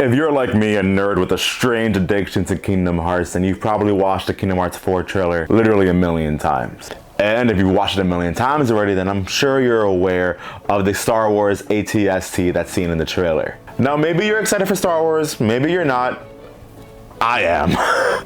If you're like me, a nerd with a strange addiction to Kingdom Hearts, then you've probably watched the Kingdom Hearts 4 trailer literally a million times. And if you've watched it a million times already, then I'm sure you're aware of the Star Wars ATST that's seen in the trailer. Now, maybe you're excited for Star Wars, maybe you're not. I am.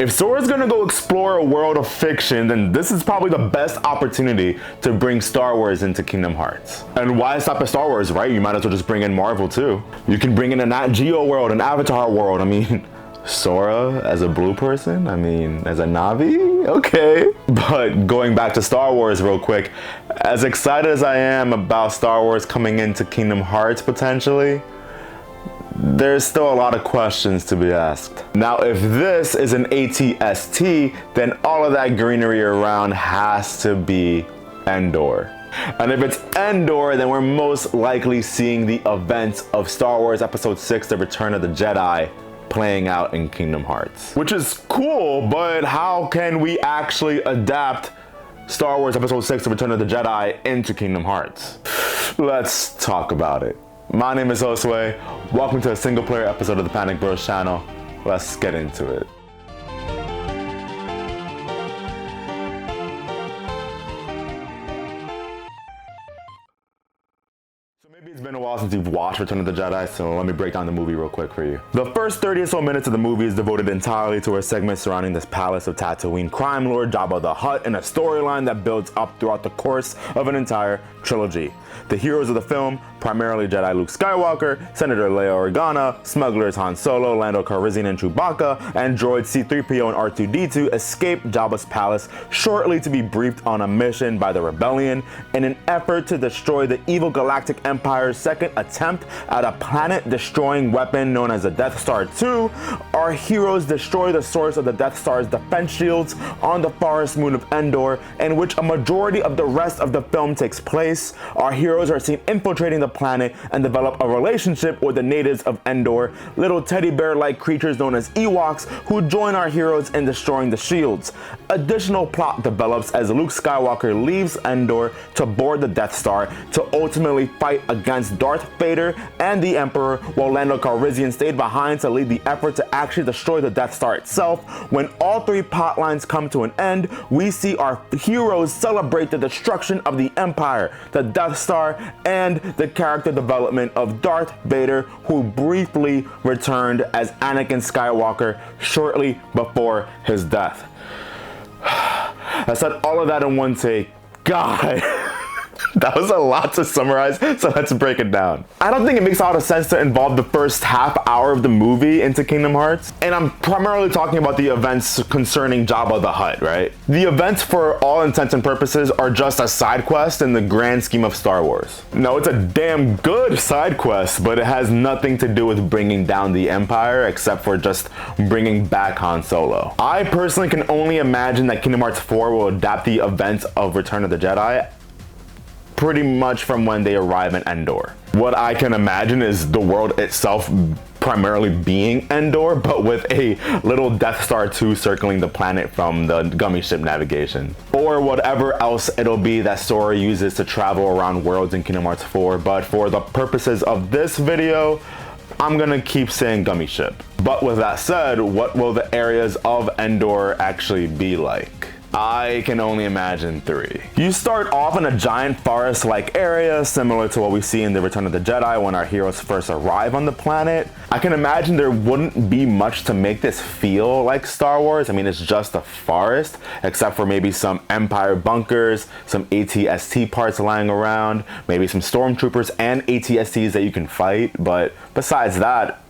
If Sora's gonna go explore a world of fiction, then this is probably the best opportunity to bring Star Wars into Kingdom Hearts. And why stop at Star Wars, right? You might as well just bring in Marvel too. You can bring in a Nat Geo world, an Avatar world. I mean, Sora as a blue person? I mean, as a Navi? Okay. But going back to Star Wars real quick, as excited as I am about Star Wars coming into Kingdom Hearts potentially, there's still a lot of questions to be asked. Now, if this is an ATST, then all of that greenery around has to be Endor. And if it's Endor, then we're most likely seeing the events of Star Wars Episode 6, The Return of the Jedi, playing out in Kingdom Hearts. Which is cool, but how can we actually adapt Star Wars Episode 6, The Return of the Jedi into Kingdom Hearts? Let's talk about it. My name is Josue. Welcome to a single player episode of the Panic Bros channel. Let's get into it. Maybe it's been a while since you've watched Return of the Jedi, so let me break down the movie real quick for you. The first 30 or so minutes of the movie is devoted entirely to a segment surrounding this palace of Tatooine crime lord Jabba the Hutt, and a storyline that builds up throughout the course of an entire trilogy. The heroes of the film, primarily Jedi Luke Skywalker, Senator Leia Organa, smugglers Han Solo, Lando Calrissian and Chewbacca, and droids C-3PO and R2-D2 escape Jabba's palace shortly to be briefed on a mission by the rebellion in an effort to destroy the evil Galactic Empire's second attempt at a planet-destroying weapon known as the Death Star 2. Our heroes destroy the source of the Death Star's defense shields on the forest moon of Endor, in which a majority of the rest of the film takes place. Our heroes are seen infiltrating the planet and develop a relationship with the natives of Endor, little teddy bear-like creatures known as Ewoks, who join our heroes in destroying the shields. Additional plot develops as Luke Skywalker leaves Endor to board the Death Star to ultimately fight against Darth Vader and the Emperor, while Lando Calrissian stayed behind to lead the effort to actually destroy the Death Star itself. When all three plot lines come to an end, we see our heroes celebrate the destruction of the Empire, the Death Star, and the character development of Darth Vader, who briefly returned as Anakin Skywalker shortly before his death. I said all of that in one take. God. That was a lot to summarize, so let's break it down. I don't think it makes a lot of sense to involve the first half hour of the movie into Kingdom Hearts, and I'm primarily talking about the events concerning Jabba the Hutt, right? The events, for all intents and purposes, are just a side quest in the grand scheme of Star Wars. No, it's a damn good side quest, but it has nothing to do with bringing down the Empire, except for just bringing back Han Solo. I personally can only imagine that Kingdom Hearts 4 will adapt the events of Return of the Jedi pretty much from when they arrive in Endor. What I can imagine is the world itself primarily being Endor, but with a little Death Star 2 circling the planet from the gummy ship navigation. Or whatever else it'll be that Sora uses to travel around worlds in Kingdom Hearts 4, but for the purposes of this video, I'm gonna keep saying gummy ship. But with that said, what will the areas of Endor actually be like? I can only imagine three. You start off in a giant forest-like area, similar to what we see in The Return of the Jedi when our heroes first arrive on the planet. I can imagine there wouldn't be much to make this feel like Star Wars. I mean, it's just a forest, except for maybe some Empire bunkers, some ATST parts lying around, maybe some stormtroopers and ATSTs that you can fight, but besides that,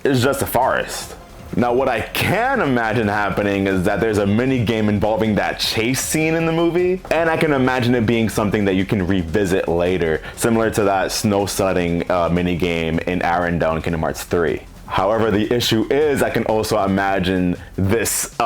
it's just a forest. Now, what I can imagine happening is that there's a mini game involving that chase scene in the movie, and I can imagine it being something that you can revisit later, similar to that snow sledding mini game in Arendelle in Kingdom Hearts 3. However, the issue is I can also imagine this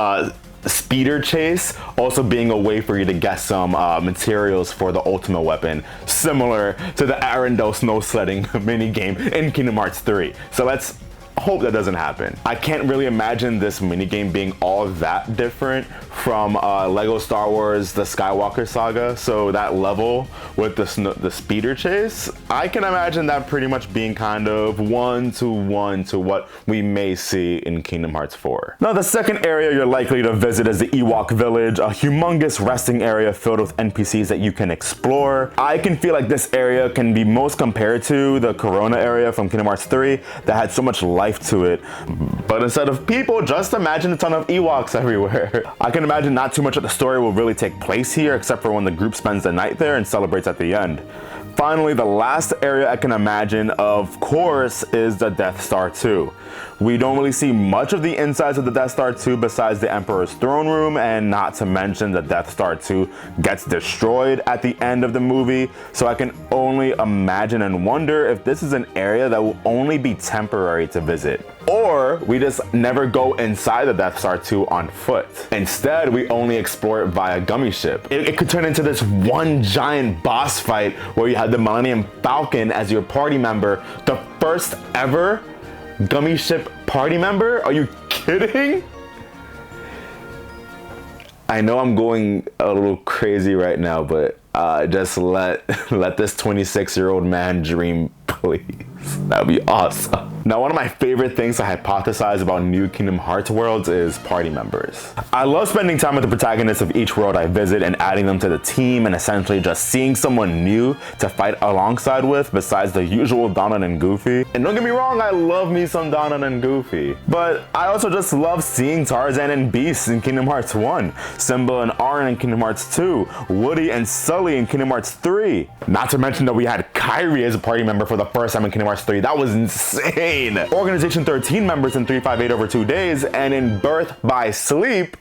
speeder chase also being a way for you to get some materials for the ultimate weapon, similar to the Arendelle snow sledding mini game in Kingdom Hearts 3. So let's hope that doesn't happen. I can't really imagine this minigame being all that different from Lego Star Wars The Skywalker Saga. So that level with the speeder chase, I can imagine that pretty much being kind of one-to-one to what we may see in Kingdom Hearts 4. Now the second area you're likely to visit is the Ewok Village, a humongous resting area filled with NPCs that you can explore. I can feel like this area can be most compared to the Corona area from Kingdom Hearts 3 that had so much life to it. But instead of people, just imagine a ton of Ewoks everywhere. I can imagine not too much of the story will really take place here except for when the group spends the night there and celebrates at the end. Finally, the last area I can imagine, of course, is the Death Star 2. We don't really see much of the insides of the Death Star 2 besides the Emperor's throne room, and not to mention the Death Star 2 gets destroyed at the end of the movie, so I can only imagine and wonder if this is an area that will only be temporary to visit. Or we just never go inside the Death Star 2 on foot. Instead, we only explore it via gummy ship. It could turn into this one giant boss fight where you have the Millennium Falcon as your party member, the first ever gummy ship party member? Are you kidding? I know I'm going a little crazy right now, but just let this 26-year-old man dream, please. That'd be awesome. Now, one of my favorite things to hypothesize about new Kingdom Hearts worlds is party members. I love spending time with the protagonists of each world I visit and adding them to the team and essentially just seeing someone new to fight alongside with besides the usual Donald and Goofy. And don't get me wrong, I love me some Donald and Goofy. But I also just love seeing Tarzan and Beast in Kingdom Hearts 1, Simba and Arn in Kingdom Hearts 2, Woody and Sully in Kingdom Hearts 3. Not to mention that we had Kairi as a party member for the first time in Kingdom Hearts 3. That was insane. Organization 13 members in 358 over 2 days, and in Birth by Sleep,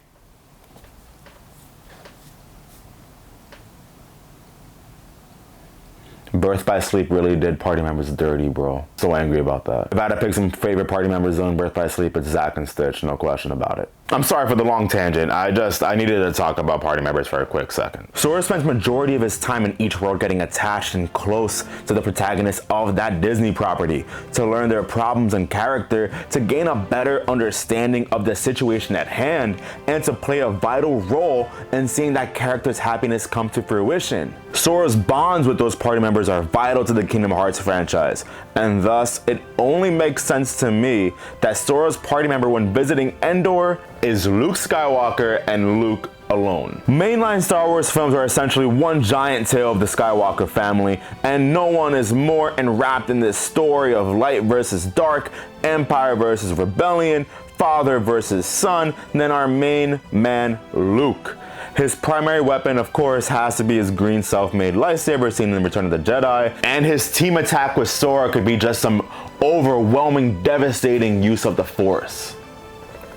Birth by Sleep really did party members dirty, bro. So angry about that. If I had to pick some favorite party members in Birth by Sleep, it's Zack and Stitch, no question about it. I'm sorry for the long tangent. I needed to talk about party members for a quick second. Sora spends majority of his time in each world getting attached and close to the protagonists of that Disney property to learn their problems and character, to gain a better understanding of the situation at hand, and to play a vital role in seeing that character's happiness come to fruition. Sora's bonds with those party members are vital to the Kingdom Hearts franchise, and thus it only makes sense to me that Sora's party member when visiting Endor is Luke Skywalker and Luke alone. Mainline Star Wars films are essentially one giant tale of the Skywalker family, and no one is more enwrapped in this story of light versus dark, Empire versus rebellion, father versus son than our main man Luke. His primary weapon, of course, has to be his green self-made lightsaber seen in Return of the Jedi, and his team attack with Sora could be just some overwhelming, devastating use of the Force.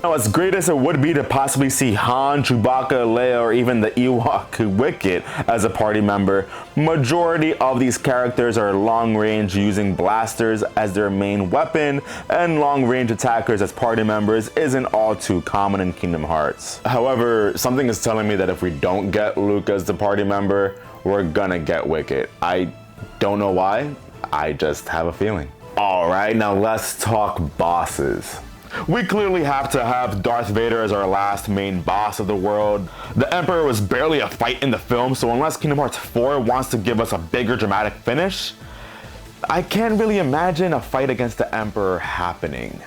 Now, as great as it would be to possibly see Han, Chewbacca, Leia, or even the Ewok Wicket as a party member, majority of these characters are long-range using blasters as their main weapon, and long-range attackers as party members isn't all too common in Kingdom Hearts. However, something is telling me that if we don't get Luke as the party member, we're gonna get Wicket. I don't know why, I just have a feeling. Alright, now let's talk bosses. We clearly have to have Darth Vader as our last main boss of the world. The Emperor was barely a fight in the film, so unless Kingdom Hearts 4 wants to give us a bigger dramatic finish, I can't really imagine a fight against the Emperor happening.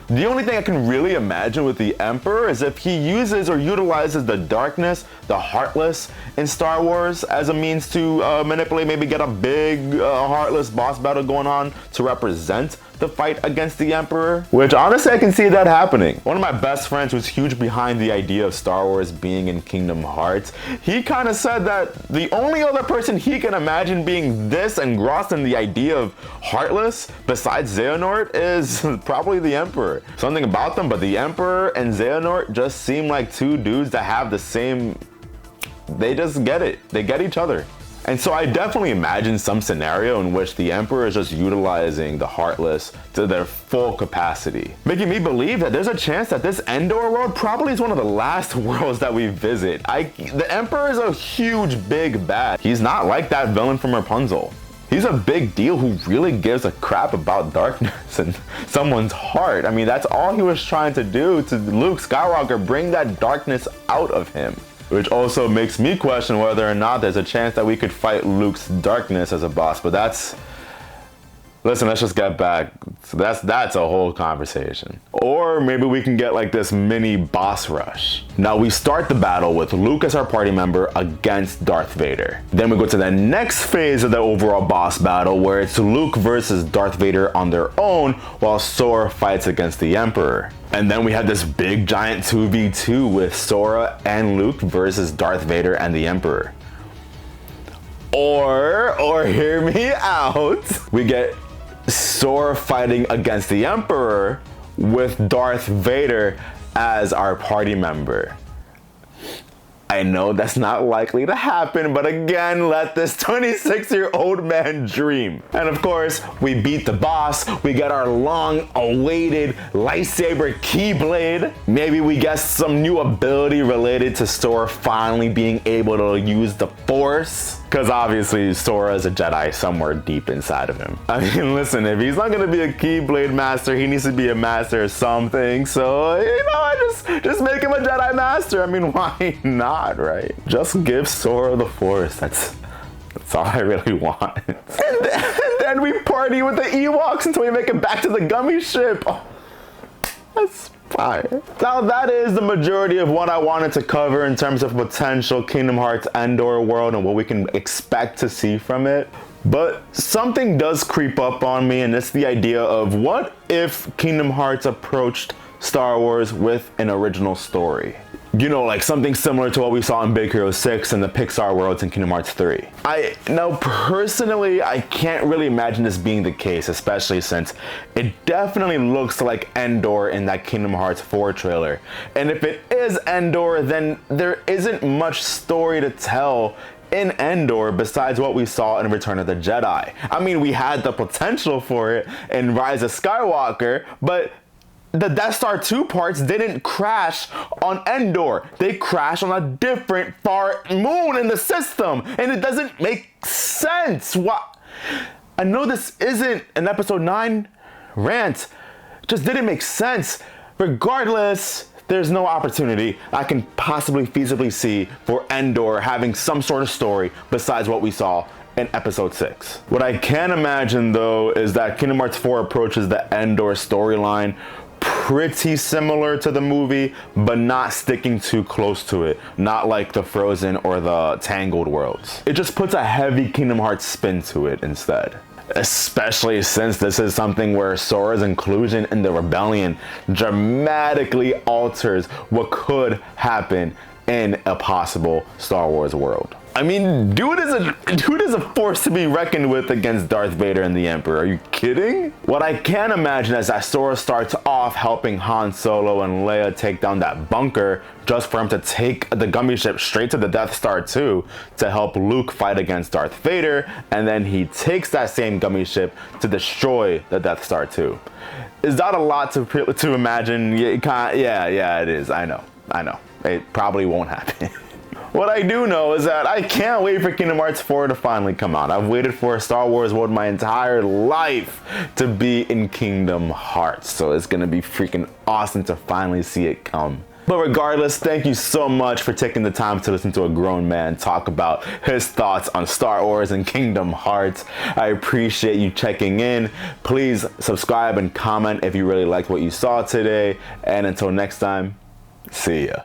The only thing I can really imagine with the Emperor is if he uses or utilizes the darkness, the Heartless in Star Wars as a means to manipulate, maybe get a big Heartless boss battle going on to represent the fight against the Emperor, which honestly I can see that happening. One of my best friends who's huge behind the idea of Star Wars being in Kingdom Hearts, he kind of said that the only other person he can imagine being this engrossed in the idea of Heartless besides Xehanort is probably the Emperor. Something about them, but the Emperor and Xehanort just seem like two dudes that have the same, they just get it. They get each other. And so I definitely imagine some scenario in which the Emperor is just utilizing the Heartless to their full capacity, making me believe that there's a chance that this Endor world probably is one of the last worlds that we visit. The Emperor is a huge, big bad. He's not like that villain from Rapunzel. He's a big deal who really gives a crap about darkness and someone's heart. I mean, that's all he was trying to do to Luke Skywalker, bring that darkness out of him. Which also makes me question whether or not there's a chance that we could fight Luke's darkness as a boss, but that's... Listen, let's just get back. So that's a whole conversation. Or maybe we can get like this mini boss rush. Now we start the battle with Luke as our party member against Darth Vader. Then we go to the next phase of the overall boss battle where it's Luke versus Darth Vader on their own while Sora fights against the Emperor. And then we have this big giant 2v2 with Sora and Luke versus Darth Vader and the Emperor. Or hear me out, we get Sora fighting against the Emperor with Darth Vader as our party member. I know that's not likely to happen, but again, let this 26-year-old man dream. And of course, we beat the boss, we get our long-awaited lightsaber Keyblade. Maybe we get some new ability related to Sora finally being able to use the Force. Because obviously Sora is a Jedi somewhere deep inside of him. I mean, listen, if he's not gonna be a Keyblade master, he needs to be a master of something. So, you know, just make him a Jedi master. I mean, why not, right? Just give Sora the Force. That's all I really want. And then we party with the Ewoks until we make it back to the gummy ship. Oh, that's fire. Now that is the majority of what I wanted to cover in terms of potential Kingdom Hearts Endor world and what we can expect to see from it. But something does creep up on me, and it's the idea of what if Kingdom Hearts approached Star Wars with an original story? You know, like something similar to what we saw in Big Hero 6 and the Pixar worlds in Kingdom Hearts 3. Now personally, I can't really imagine this being the case, especially since it definitely looks like Endor in that Kingdom Hearts 4 trailer. And if it is Endor, then there isn't much story to tell in Endor besides what we saw in Return of the Jedi. I mean, we had the potential for it in Rise of Skywalker, but the Death Star 2 parts didn't crash on Endor. They crashed on a different far moon in the system, and it doesn't make sense. What? I know this isn't an episode 9 rant. It just didn't make sense. Regardless, there's no opportunity I can possibly feasibly see for Endor having some sort of story besides what we saw in episode 6. What I can imagine though is that Kingdom Hearts 4 approaches the Endor storyline pretty similar to the movie, but not sticking too close to it. Not like the Frozen or the Tangled worlds. It just puts a heavy Kingdom Hearts spin to it instead. Especially since this is something where Sora's inclusion in the rebellion dramatically alters what could happen in a possible Star Wars world. I mean, dude is a force to be reckoned with against Darth Vader and the Emperor. Are you kidding? What I can imagine is that Sora starts off helping Han Solo and Leia take down that bunker just for him to take the gummy ship straight to the Death Star 2 to help Luke fight against Darth Vader, and then he takes that same gummy ship to destroy the Death Star 2. Is that a lot to imagine? Yeah, it is. I know. It probably won't happen. What I do know is that I can't wait for Kingdom Hearts 4 to finally come out. I've waited for a Star Wars world my entire life to be in Kingdom Hearts. So it's gonna be freaking awesome to finally see it come. But regardless, thank you so much for taking the time to listen to a grown man talk about his thoughts on Star Wars and Kingdom Hearts. I appreciate you checking in. Please subscribe and comment if you really liked what you saw today. And until next time, see ya.